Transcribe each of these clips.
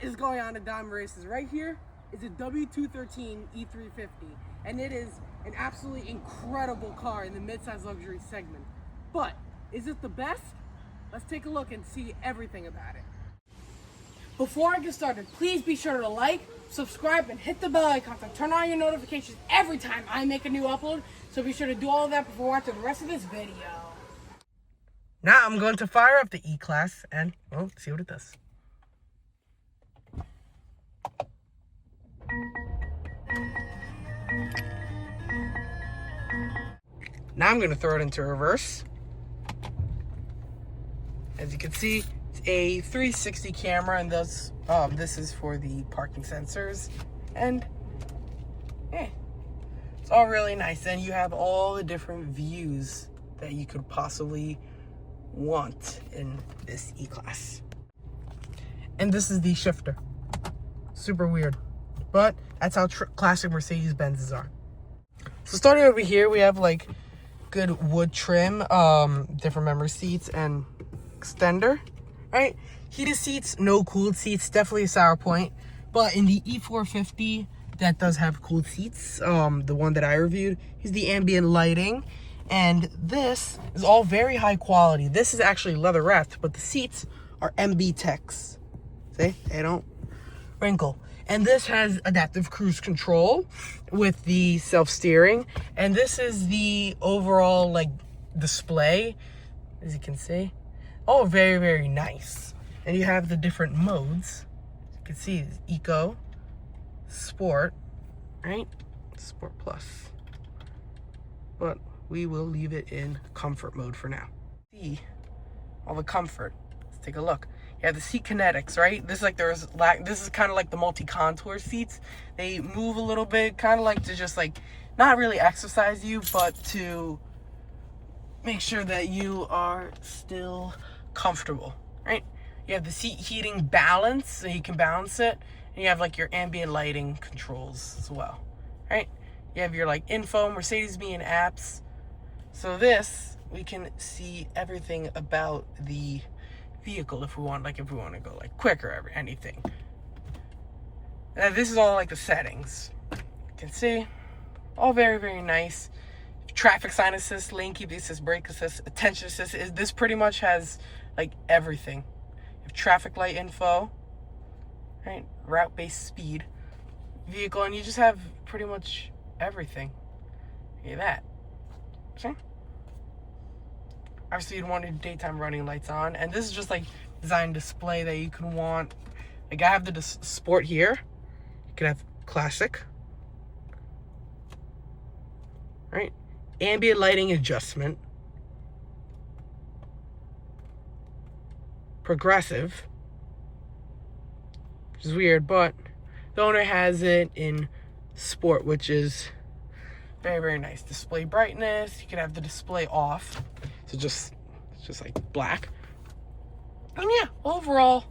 What is going on in Diamond Races? Right here is a W213 E350, and it is an absolutely incredible car in the midsize luxury segment. But is it the best? Let's take a look and see everything about it. Before I get started, please be sure to like, subscribe, and hit the bell icon to turn on your notifications every time I make a new upload. So be sure to do all of that before watching the rest of this video. Now I'm going to fire up the E-Class and, well, see what it does. Now I'm going to throw it into reverse. As you can see, it's a 360 camera, and thus this is for the parking sensors. And it's all really nice. And you have all the different views that you could possibly want in this E-Class. And this is the shifter. Super weird, but that's how classic Mercedes-Benzes are. So starting over here, we have like good wood trim, different memory seats and extender, right? Heated seats, no cooled seats, definitely a sour point. But in the E450, that does have cooled seats. The one that I reviewed is the ambient lighting, and this is all very high quality. This is actually leather wrapped, but the seats are MB Techs. See, they don't wrinkle. And this has adaptive cruise control with the self-steering. And this is the overall like display, as you can see. Oh, very, very nice. And you have the different modes. As you can see, Eco, Sport, right? Sport Plus. But we will leave it in comfort mode for now. See all the comfort. Let's take a look. You have the seat kinetics, right? This is like this is kind of like the multi-contour seats. They move a little bit, kind of like to just like not really exercise you, but to make sure that you are still comfortable, right? You have the seat heating balance, so you can balance it, and you have like your ambient lighting controls as well, right? You have your like info, Mercedes-Me, and apps. So this, we can see everything about the vehicle if we want to go like quick or anything. And this is all like the settings. You can see all very, very nice. Traffic sign assist, lane keep assist, brake assist, attention assist. This pretty much has like everything. You have traffic light info, right? Route based speed, vehicle, and you just have pretty much everything. Look at that. See? Obviously, you'd want your daytime running lights on. And this is just like design display that you can want. Like I have the sport here. You can have classic. Right? Ambient lighting adjustment. Progressive. Which is weird, but the owner has it in sport, which is very, very nice. Display brightness. You can have the display off. So it's just like black. And yeah, overall,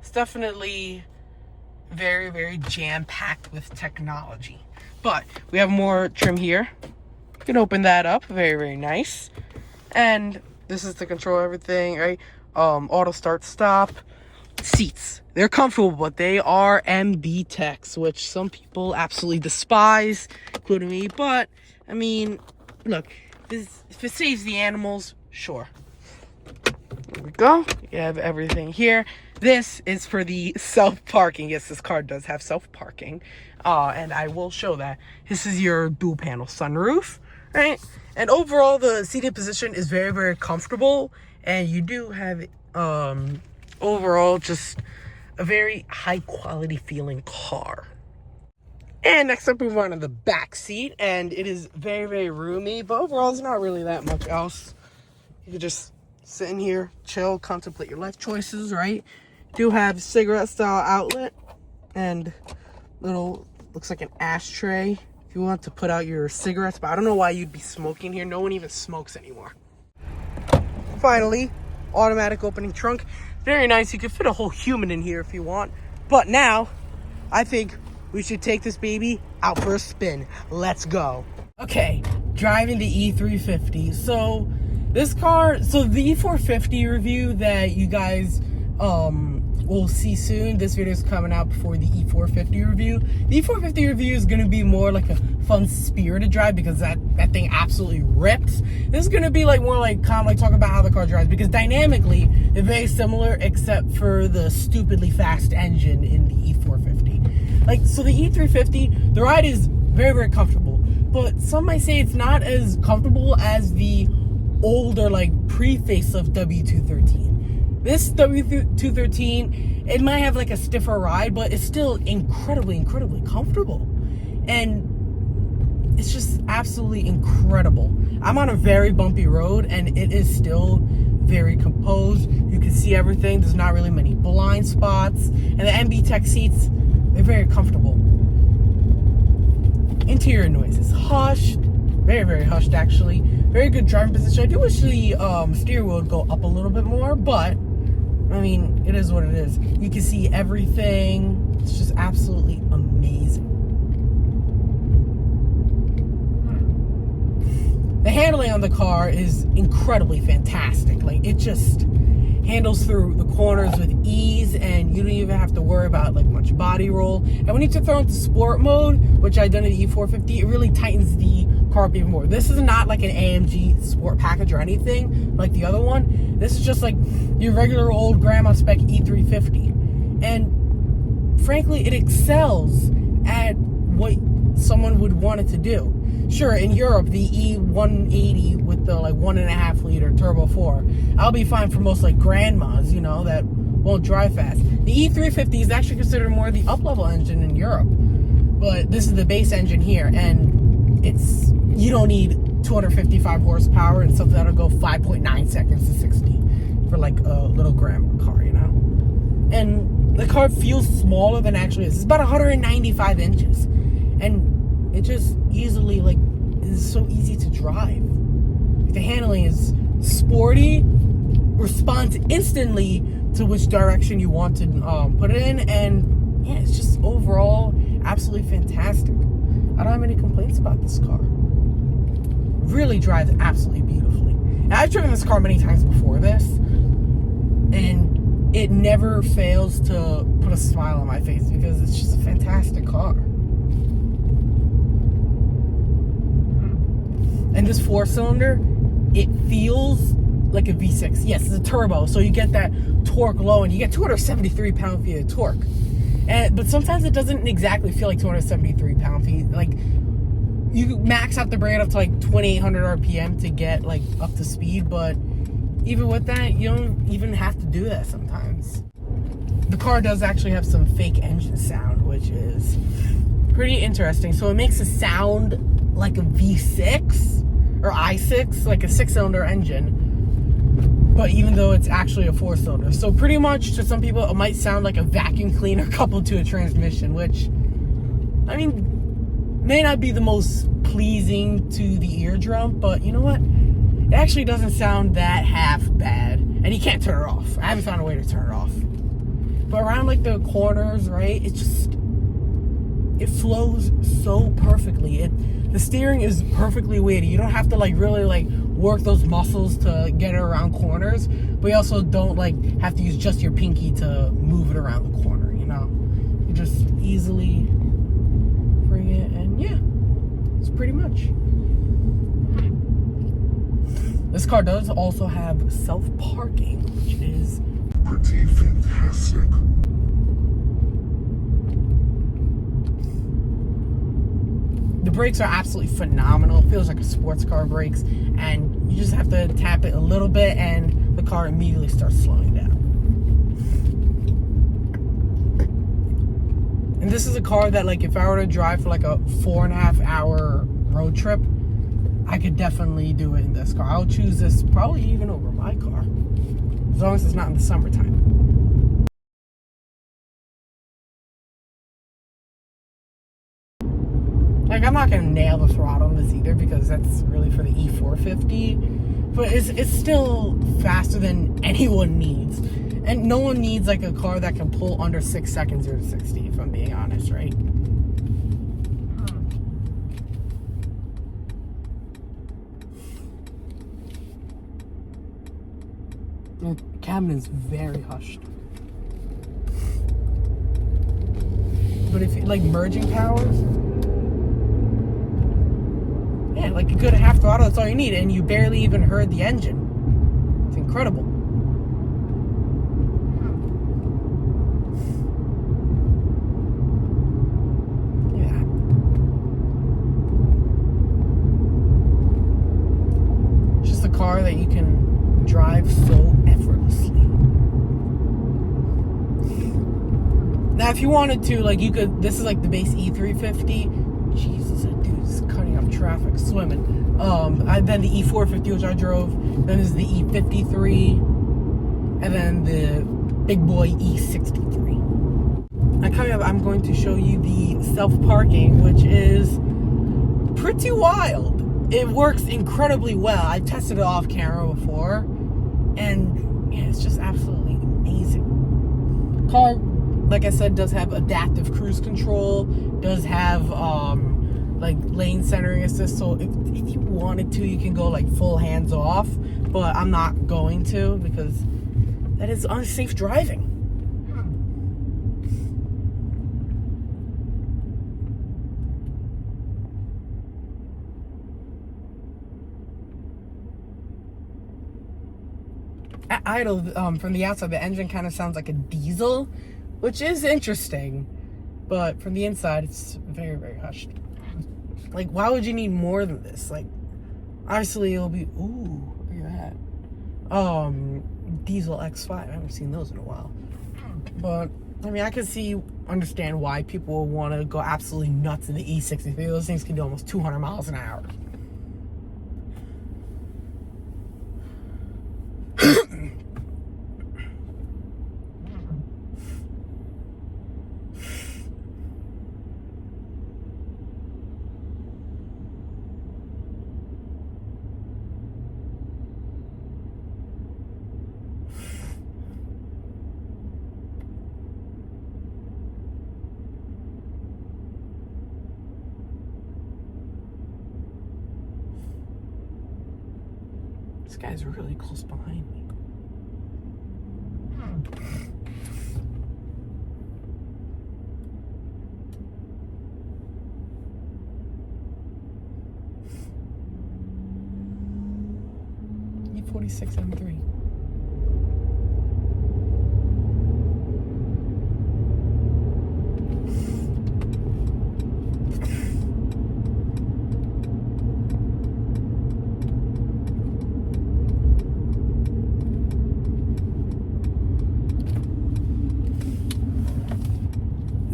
it's definitely very, very jam-packed with technology. But we have more trim here. You can open that up. Very, very nice. And this is to control everything, right? Auto start stop. Seats. They're comfortable, but they are MB Techs, which some people absolutely despise, including me. But, I mean, look. If it saves the animals, sure. There we go. You have everything here. This is for the self-parking. Yes, this car does have self-parking. And I will show that. This is your dual panel sunroof, right? And overall, the seated position is very, very comfortable. And you do have, overall, just a very high-quality feeling car. And next up, we move on to the back seat, and it is very, very roomy, but overall, there's not really that much else. You can just sit in here, chill, contemplate your life choices, right? Do have cigarette-style outlet, and little, looks like an ashtray if you want to put out your cigarettes, but I don't know why you'd be smoking here. No one even smokes anymore. Finally, automatic opening trunk. Very nice. You can fit a whole human in here if you want, but now, I think we should take this baby out for a spin. Let's go. Okay, driving the E350. So this car, so the E450 review that you guys we'll see soon. This video is coming out before the E450 review. The E450 review is going to be more like a fun spirited drive because that thing absolutely rips. This is going to be like more like kind of like talking about how the car drives, because dynamically they're very similar except for the stupidly fast engine in the E450. Like, so the E350, the ride is very, very comfortable, but some might say it's not as comfortable as the older, like, pre-facelift W213. This W213, it might have like a stiffer ride, but it's still incredibly comfortable. And it's just absolutely incredible. I'm on a very bumpy road and it is still very composed. You can see everything. There's not really many blind spots. And the MB Tech seats, they're very comfortable. Interior noise is hushed. Very, very hushed, actually. Very good driving position. I do wish the steering wheel would go up a little bit more, but I mean, it is what it is. You can see everything. It's just absolutely amazing. The handling on the car is incredibly fantastic. Like, it just handles through the corners with ease, and you don't even have to worry about like much body roll. And when you throw into sport mode, which I done in the E450, it really tightens the car up even more. This is not like an AMG sport package or anything like the other one. This is just like your regular old grandma spec E350. And frankly, it excels at what someone would want it to do. Sure, in Europe, the E180 with the like 1.5 liter turbo 4, I'll be fine for most like grandmas, you know, that won't drive fast. The E350 is actually considered more the up-level engine in Europe, but this is the base engine here, and you don't need 255 horsepower and something that'll go 5.9 seconds to 60 for like a little grandma car, you know. And the car feels smaller than it actually is. It's about 195 inches, and it just easily, like, is so easy to drive. The handling is sporty, responds instantly to which direction you want to put it in, and yeah, it's just overall absolutely fantastic. I don't have any complaints about this car. Really drives absolutely beautifully. And I've driven this car many times before this, and it never fails to put a smile on my face because it's just a fantastic car. And this 4-cylinder, it feels like a V6. Yes, it's a turbo, so you get that torque low, and you get 273 pound-feet of torque. But sometimes it doesn't exactly feel like 273 pound-feet. Like, you max out to bring it up to like 2,800 RPM to get like up to speed, but even with that, you don't even have to do that sometimes. The car does actually have some fake engine sound, which is pretty interesting. So it makes it sound like a V6 or i6, like a 6-cylinder engine, but even though it's actually a 4-cylinder. So pretty much to some people it might sound like a vacuum cleaner coupled to a transmission, which, I mean, may not be the most pleasing to the eardrum, but you know what? It actually doesn't sound that half bad, and you can't turn it off. I haven't found a way to turn it off. But around like the corners, right, it flows so perfectly. The steering is perfectly weighted. You don't have to like really like work those muscles to get it around corners, but you also don't like have to use just your pinky to move it around the corner, you know? You just easily bring it, and yeah, it's pretty much. This car does also have self-parking, which is pretty fantastic. The brakes are absolutely phenomenal. It feels like a sports car brakes, and you just have to tap it a little bit and the car immediately starts slowing down. And this is a car that, like, if I were to drive for like a 4.5 hour road trip, I could definitely do it in this car. I'll choose this probably even over my car, as long as it's not in the summertime. Like, I'm not gonna nail the throttle on this either because that's really for the E450, but it's still faster than anyone needs. And no one needs like a car that can pull under 6 seconds 0 to 60, if I'm being honest, right? The cabin is very hushed. But if like merging power, yeah, like a good half throttle, that's all you need, and you barely even heard the engine. It's incredible. Yeah. It's just a car that you can drive so effortlessly. Now, if you wanted to, like, you could. This is like the base E350. Jesus, that dude's cutting up traffic, swimming. Then the E450, which I drove. Then there's the E53, and then the big boy E63. And coming up, I'm going to show you the self-parking, which is pretty wild. It works incredibly well. I tested it off camera before, and yeah, it's just absolutely amazing. Car, like I said, does have adaptive cruise control, does have like lane centering assist, so if you wanted to, you can go like full hands off, but I'm not going to because that is unsafe driving. At idle, from the outside, the engine kind of sounds like a diesel, which is interesting, but from the inside, it's very, very hushed. Like, why would you need more than this? Like, obviously, it'll be, ooh, look at that. Diesel X5, I haven't seen those in a while. But, I mean, I can understand why people will want to go absolutely nuts in the E63. Those things can do almost 200 miles an hour. This guy's really close behind me. E46 M3.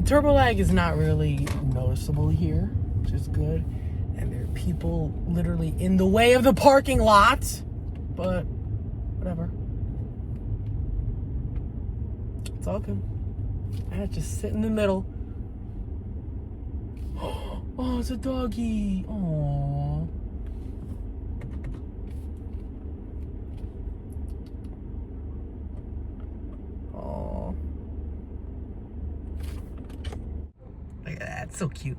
Turbo lag is not really noticeable here, which is good. And there are people literally in the way of the parking lot, but whatever. It's all good. I just sit in the middle. Oh, it's a doggy. Aww. Aww. Look at that, it's so cute.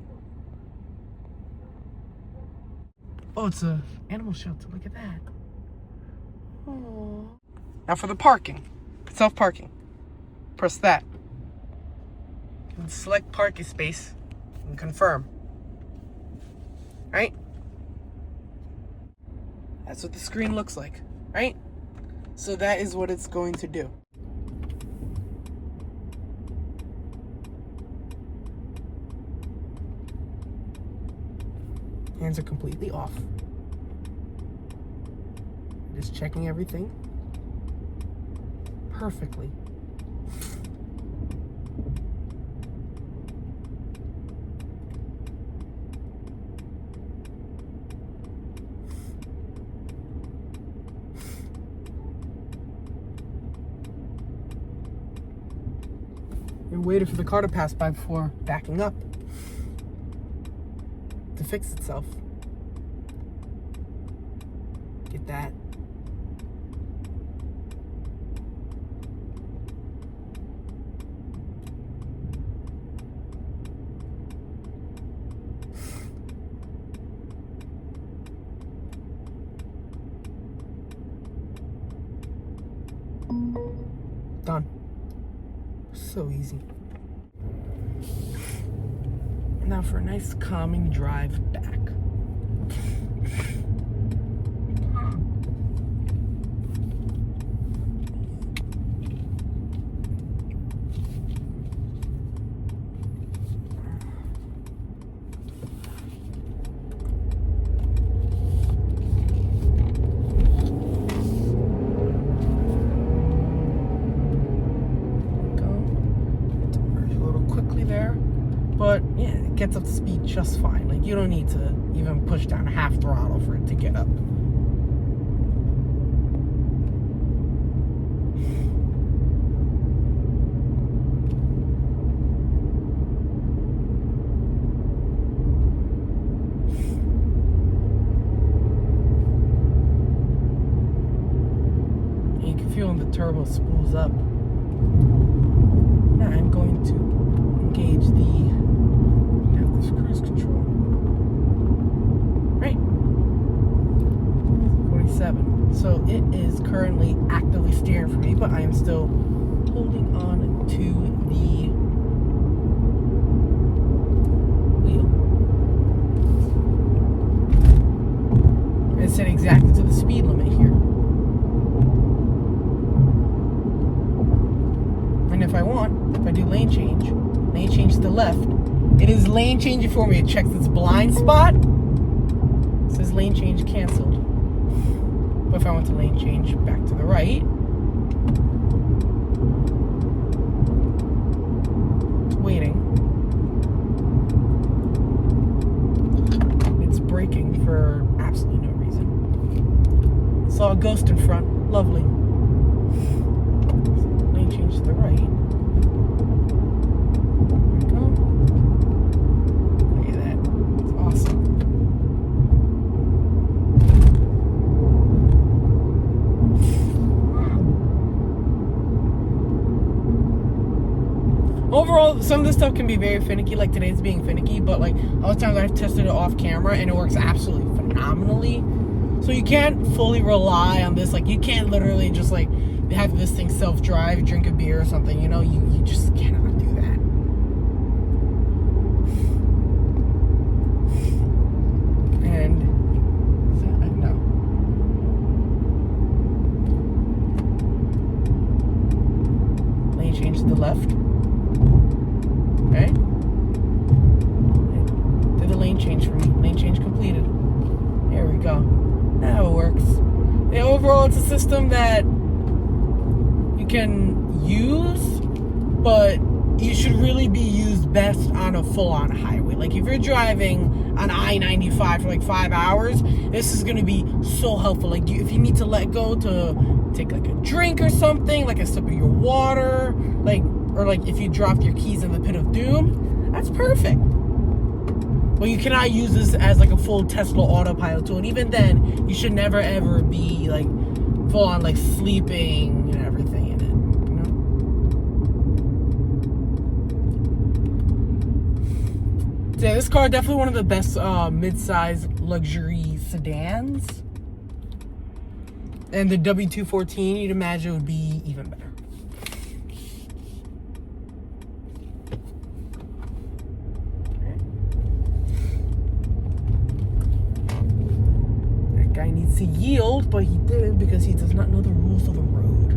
Oh, it's a animal shelter, look at that. Aww. Now for the parking, self-parking. Press that. And select parking space and confirm. Right? That's what the screen looks like, right? So that is what it's going to do. Hands are completely off. Just checking everything perfectly. We waited for the car to pass by before backing up to fix itself. Get that. Done. So easy. Now for a nice calming drive back. But yeah, it gets up to speed just fine. Like, you don't need to even push down half throttle for it to get up. And you can feel when the turbo spools up. Now I'm going to engage the cruise control. Right. 47. So it is currently actively steering for me, but I am still holding on to the wheel. It's set exactly to the speed limit here. And if I do lane change to the left, it is lane changing for me. It checks its blind spot. It says lane change canceled. But if I want to lane change back to the right, it's waiting. It's braking for absolutely no reason. Saw a ghost in front. Lovely. Lane change to the right. Overall, some of this stuff can be very finicky, like today's being finicky, but like other times I've tested it off camera and it works absolutely phenomenally. So you can't fully rely on this. Like, you can't literally just like have this thing self-drive, drink a beer or something, you know, you just cannot do that. And no. Lane change to the left. Okay. Did the lane change for me. Lane change completed. There we go. Now it works. Yeah, overall, it's a system that you can use, but it should really be used best on a full-on highway. Like, if you're driving on I-95 for like 5 hours, this is going to be so helpful. Like, if you need to let go to take like a drink or something, like a sip of your water, like, or like if you dropped your keys in the pit of doom, that's perfect. But you cannot use this as like a full Tesla autopilot tool. And even then, you should never ever be like full on like sleeping and everything in it, you know? So yeah, this car definitely one of the best mid-size luxury sedans. And the W213, you'd imagine, would be even better. Guy needs to yield, but he didn't because he does not know the rules of the road.